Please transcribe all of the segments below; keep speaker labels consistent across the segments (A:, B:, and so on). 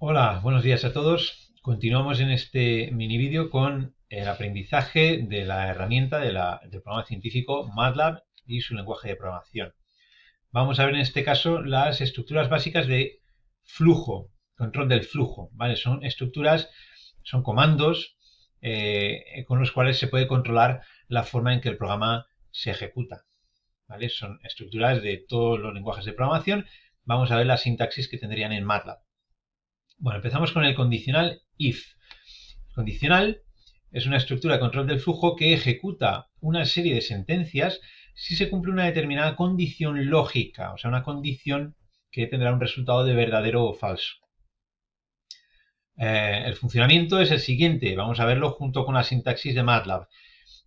A: Hola, buenos días a todos. Continuamos en este mini vídeo con el aprendizaje de la herramienta del programa científico MATLAB y su lenguaje de programación. Vamos a ver en este caso las estructuras básicas de flujo, control del flujo, ¿vale? Son estructuras, son comandos con los cuales se puede controlar la forma en que el programa se ejecuta, ¿vale? Son estructuras de todos los lenguajes de programación. Vamos a ver la sintaxis que tendrían en MATLAB. Bueno, empezamos con el condicional if. El condicional es una estructura de control del flujo que ejecuta una serie de sentencias si se cumple una determinada condición lógica, o sea, una condición que tendrá un resultado de verdadero o falso. El funcionamiento es el siguiente, vamos a verlo junto con la sintaxis de MATLAB.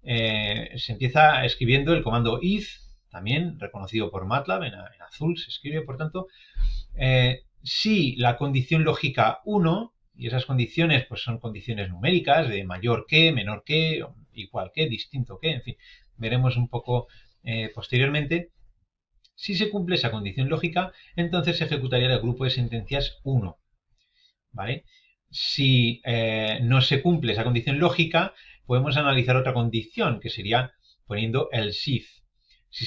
A: Se empieza escribiendo el comando if, también reconocido por MATLAB, en azul se escribe, por tanto, si la condición lógica 1, y esas condiciones pues son condiciones numéricas de mayor que, menor que, igual que, distinto que, en fin, veremos un poco posteriormente. Si se cumple esa condición lógica, entonces se ejecutaría el grupo de sentencias 1, ¿vale? Si no se cumple esa condición lógica, podemos analizar otra condición, que sería poniendo el if. Si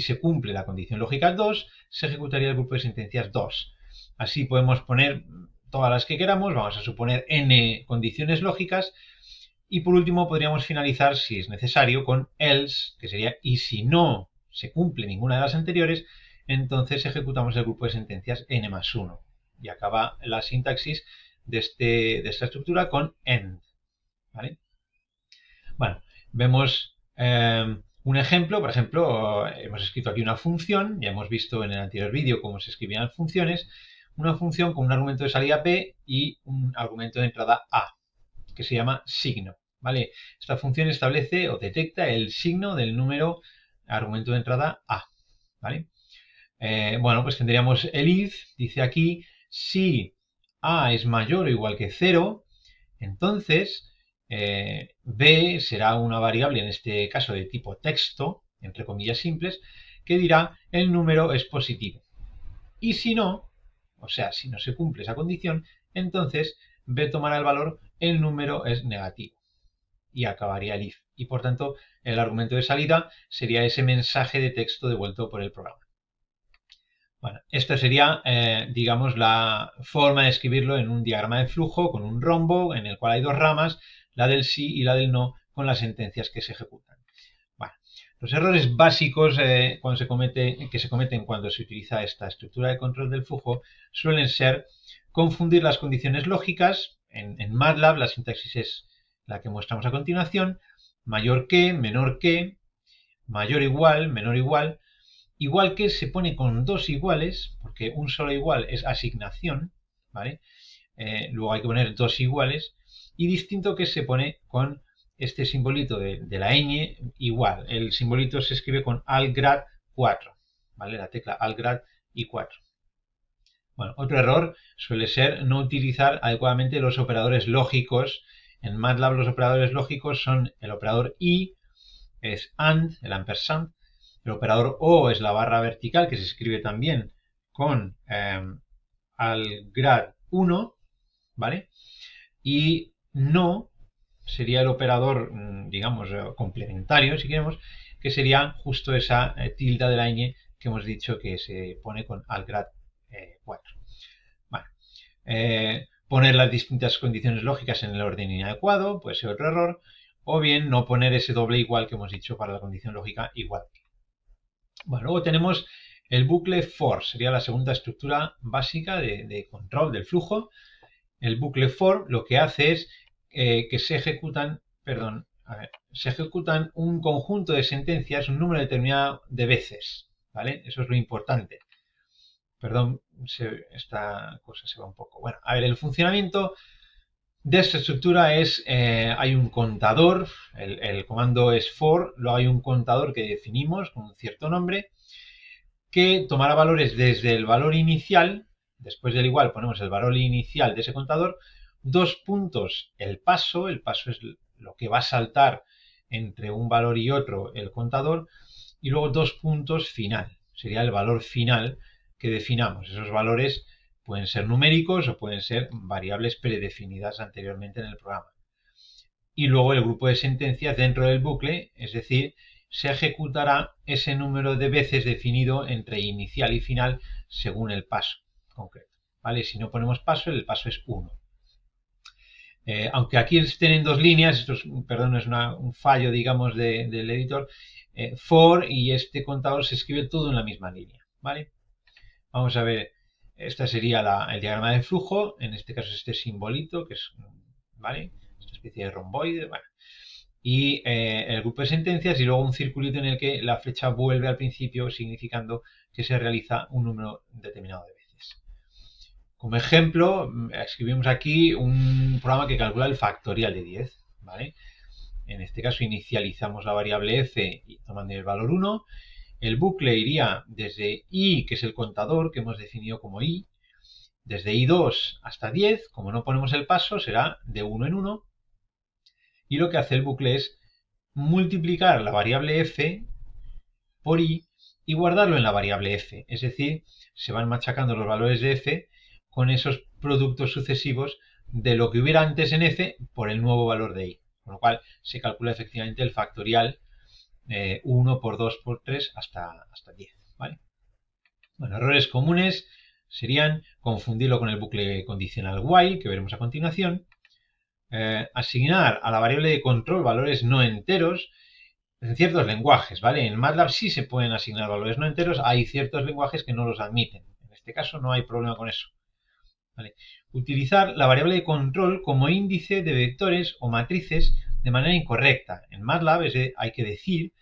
A: se cumple la condición lógica 2, se ejecutaría el grupo de sentencias 2. Así podemos poner todas las que queramos, vamos a suponer n condiciones lógicas, y por último podríamos finalizar, si es necesario, con else, que sería y si no se cumple ninguna de las anteriores, entonces ejecutamos el grupo de sentencias n más 1. Y acaba la sintaxis de esta estructura con end, ¿vale? Bueno, vemos un ejemplo. Por ejemplo, hemos escrito aquí una función, ya hemos visto en el anterior vídeo cómo se escribían funciones, una función con un argumento de salida p y un argumento de entrada a, que se llama signo, ¿vale? Esta función establece o detecta el signo del número argumento de entrada a, ¿vale? Bueno, pues tendríamos el if, dice aquí, si a es mayor o igual que 0, entonces b será una variable, en este caso de tipo texto, entre comillas simples, que dirá el número es positivo. Y si no, o sea, si no se cumple esa condición, entonces b tomará el valor el número es negativo. Y acabaría el if. Y por tanto, el argumento de salida sería ese mensaje de texto devuelto por el programa. Bueno, esta sería, digamos, la forma de escribirlo en un diagrama de flujo con un rombo en el cual hay dos ramas, la del sí y la del no, con las sentencias que se ejecutan. Bueno, los errores básicos que se cometen cuando se utiliza esta estructura de control del flujo suelen ser confundir las condiciones lógicas. En MATLAB la sintaxis es la que mostramos a continuación: mayor que, menor que, mayor igual, menor igual. Igual que se pone con dos iguales, porque un solo igual es asignación, ¿vale? Luego hay que poner dos iguales, y distinto que se pone con este simbolito de la ñ igual. El simbolito se escribe con algrad 4, ¿vale? La tecla algrad y 4. Bueno, otro error suele ser no utilizar adecuadamente los operadores lógicos. En MATLAB los operadores lógicos son el operador y, es AND, el ampersand. El operador O es la barra vertical, que se escribe también con algrad 1, ¿vale? Y no sería el operador, digamos, complementario, si queremos, que sería justo esa tilde de la ñ que hemos dicho que se pone con algrad 4. Vale. Poner las distintas condiciones lógicas en el orden inadecuado puede ser otro error, o bien no poner ese doble igual que hemos dicho para la condición lógica igual. Bueno, luego tenemos el bucle for, sería la segunda estructura básica de control del flujo. El bucle for lo que hace es que se ejecutan un conjunto de sentencias, un número determinado de veces, ¿vale? Eso es lo importante. Perdón, esta cosa se va un poco. Bueno, a ver, el funcionamiento de esta estructura es, hay un contador, el comando es for, luego hay un contador que definimos con un cierto nombre, que tomará valores desde el valor inicial, después del igual ponemos el valor inicial de ese contador, dos puntos el paso es lo que va a saltar entre un valor y otro el contador, y luego dos puntos final, sería el valor final que definamos. Esos valores Pueden ser numéricos o pueden ser variables predefinidas anteriormente en el programa. Y luego el grupo de sentencias dentro del bucle, es decir, se ejecutará ese número de veces definido entre inicial y final según el paso concreto. ¿Vale? Si no ponemos paso, el paso es 1. Aunque aquí estén en dos líneas, esto es, perdón, es un fallo, digamos, del editor, for y este contador se escribe todo en la misma línea. ¿Vale? Vamos a ver, esta sería el diagrama de flujo, en este caso este simbolito, que es, ¿vale? Esta especie de romboide, bueno. Y el grupo de sentencias y luego un circulito en el que la flecha vuelve al principio, significando que se realiza un número determinado de veces. Como ejemplo, escribimos aquí un programa que calcula el factorial de 10, ¿vale? En este caso inicializamos la variable f tomando el valor 1. El bucle iría desde i, que es el contador que hemos definido como i, desde i2 hasta 10. Como no ponemos el paso, será de 1 en 1. Y lo que hace el bucle es multiplicar la variable f por i y guardarlo en la variable f. Es decir, se van machacando los valores de f con esos productos sucesivos de lo que hubiera antes en f por el nuevo valor de i. Con lo cual se calcula efectivamente el factorial 1 por 2 por 3 hasta 10. ¿Vale? Bueno, errores comunes serían confundirlo con el bucle condicional while, que veremos a continuación. Asignar a la variable de control valores no enteros en ciertos lenguajes, ¿vale? En MATLAB sí se pueden asignar valores no enteros, hay ciertos lenguajes que no los admiten. En este caso no hay problema con eso. ¿Vale? Utilizar la variable de control como índice de vectores o matrices de manera incorrecta. En MATLAB hay que decir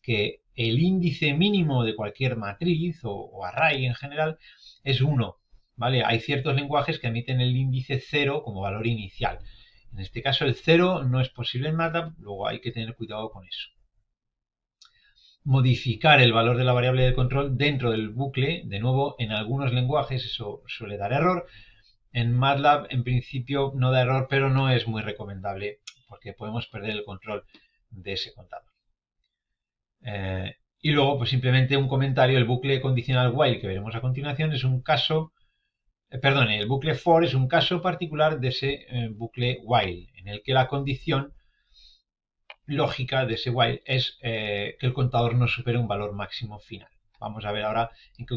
A: que el índice mínimo de cualquier matriz o array en general es 1. ¿Vale? Hay ciertos lenguajes que admiten el índice 0 como valor inicial. En este caso el 0 no es posible en MATLAB, luego hay que tener cuidado con eso. Modificar el valor de la variable de control dentro del bucle, de nuevo, en algunos lenguajes eso suele dar error. En MATLAB en principio no da error, pero no es muy recomendable porque podemos perder el control de ese contador. Y luego, pues simplemente un comentario, el bucle condicional while que veremos a continuación es un caso, el bucle for es un caso particular de ese bucle while, en el que la condición lógica de ese while es que el contador no supere un valor máximo final. Vamos a ver ahora en qué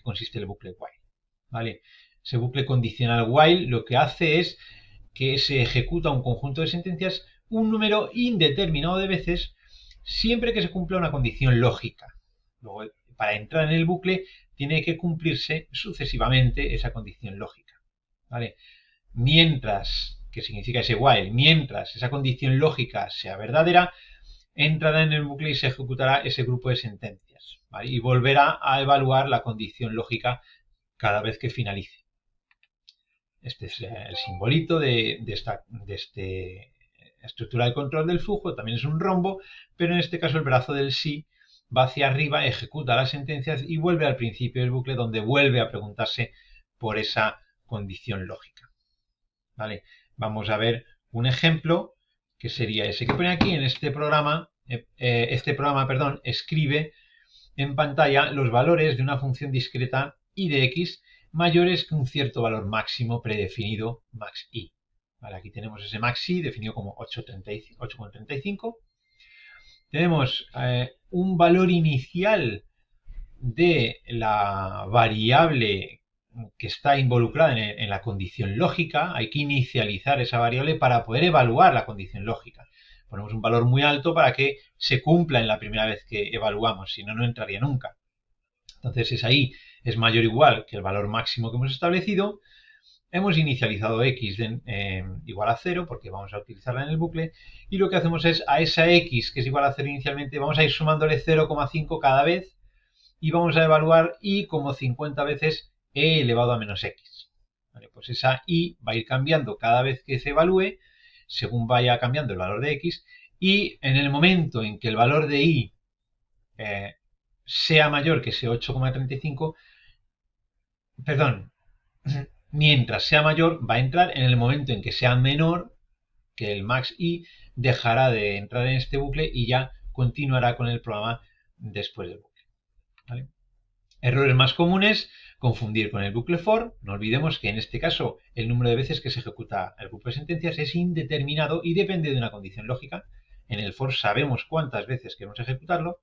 A: consiste el bucle while. ¿Vale? Ese bucle condicional while lo que hace es que se ejecuta un conjunto de sentencias un número indeterminado de veces siempre que se cumpla una condición lógica. Luego, para entrar en el bucle tiene que cumplirse sucesivamente esa condición lógica. ¿Vale? Mientras, que significa ese while, mientras esa condición lógica sea verdadera, entrará en el bucle y se ejecutará ese grupo de sentencias. ¿Vale? Y volverá a evaluar la condición lógica cada vez que finalice. Este es el simbolito de esta estructura de control del flujo, también es un rombo, pero en este caso el brazo del sí va hacia arriba, ejecuta las sentencias y vuelve al principio del bucle donde vuelve a preguntarse por esa condición lógica. ¿Vale? Vamos a ver un ejemplo que sería ese que pone aquí en este programa. Escribe en pantalla los valores de una función discreta y de x mayores que un cierto valor máximo predefinido max i. Vale, aquí tenemos ese max i definido como 8,35. Tenemos un valor inicial de la variable que está involucrada en la condición lógica. Hay que inicializar esa variable para poder evaluar la condición lógica. Ponemos un valor muy alto para que se cumpla en la primera vez que evaluamos, si no, no entraría nunca. Entonces esa i es mayor o igual que el valor máximo que hemos establecido. Hemos inicializado x igual a 0 porque vamos a utilizarla en el bucle y lo que hacemos es a esa x que es igual a 0 inicialmente vamos a ir sumándole 0,5 cada vez y vamos a evaluar i como 50 veces e elevado a menos x. Vale, pues esa i va a ir cambiando cada vez que se evalúe según vaya cambiando el valor de x y en el momento en que el valor de i sea mayor que ese 8,35, perdón, mientras sea mayor va a entrar, en el momento en que sea menor que el max i dejará de entrar en este bucle y ya continuará con el programa después del bucle. ¿Vale? Errores más comunes, confundir con el bucle for. No olvidemos que en este caso el número de veces que se ejecuta el grupo de sentencias es indeterminado y depende de una condición lógica. En el for sabemos cuántas veces queremos ejecutarlo.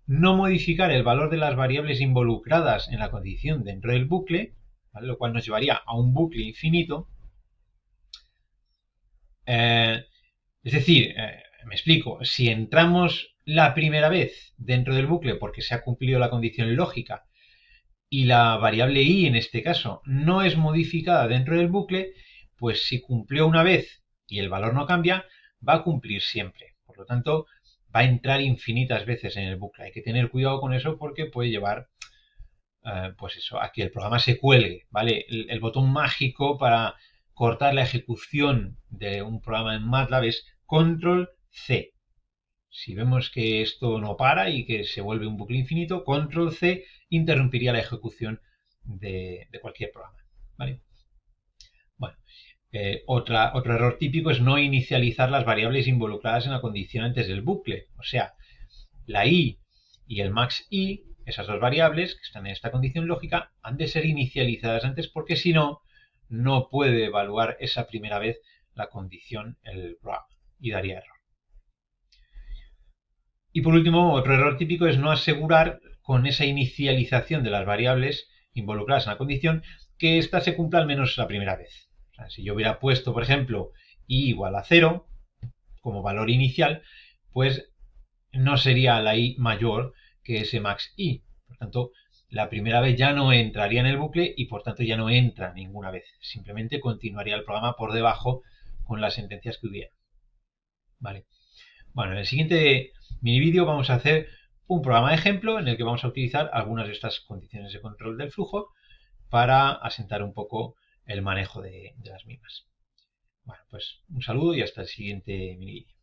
A: No modificar el valor de las variables involucradas en la condición dentro del bucle, ¿vale? Lo cual nos llevaría a un bucle infinito. Es decir, me explico, si entramos la primera vez dentro del bucle porque se ha cumplido la condición lógica y la variable i en este caso no es modificada dentro del bucle, pues si cumplió una vez y el valor no cambia, va a cumplir siempre. Por lo tanto, va a entrar infinitas veces en el bucle. Hay que tener cuidado con eso porque puede llevar, pues eso, a que el programa se cuelgue, ¿vale? El botón mágico para cortar la ejecución de un programa en MATLAB es Control C. Si vemos que esto no para y que se vuelve un bucle infinito, Control C interrumpiría la ejecución de cualquier programa, ¿vale? Bueno, otro error típico es no inicializar las variables involucradas en la condición antes del bucle. O sea, la i y el max i, esas dos variables que están en esta condición lógica, han de ser inicializadas antes porque si no, no puede evaluar esa primera vez la condición el programa y daría error. Y por último, otro error típico es no asegurar con esa inicialización de las variables involucradas en la condición que ésta se cumpla al menos la primera vez. O sea, si yo hubiera puesto, por ejemplo, i igual a 0 como valor inicial, pues no sería la i mayor que ese max i. Por tanto, la primera vez ya no entraría en el bucle y por tanto ya no entra ninguna vez. Simplemente continuaría el programa por debajo con las sentencias que hubiera. Vale. Bueno, en el siguiente mini vídeo vamos a hacer un programa de ejemplo en el que vamos a utilizar algunas de estas condiciones de control del flujo para asentar un poco el manejo de las mismas. Bueno, pues un saludo y hasta el siguiente mini vídeo.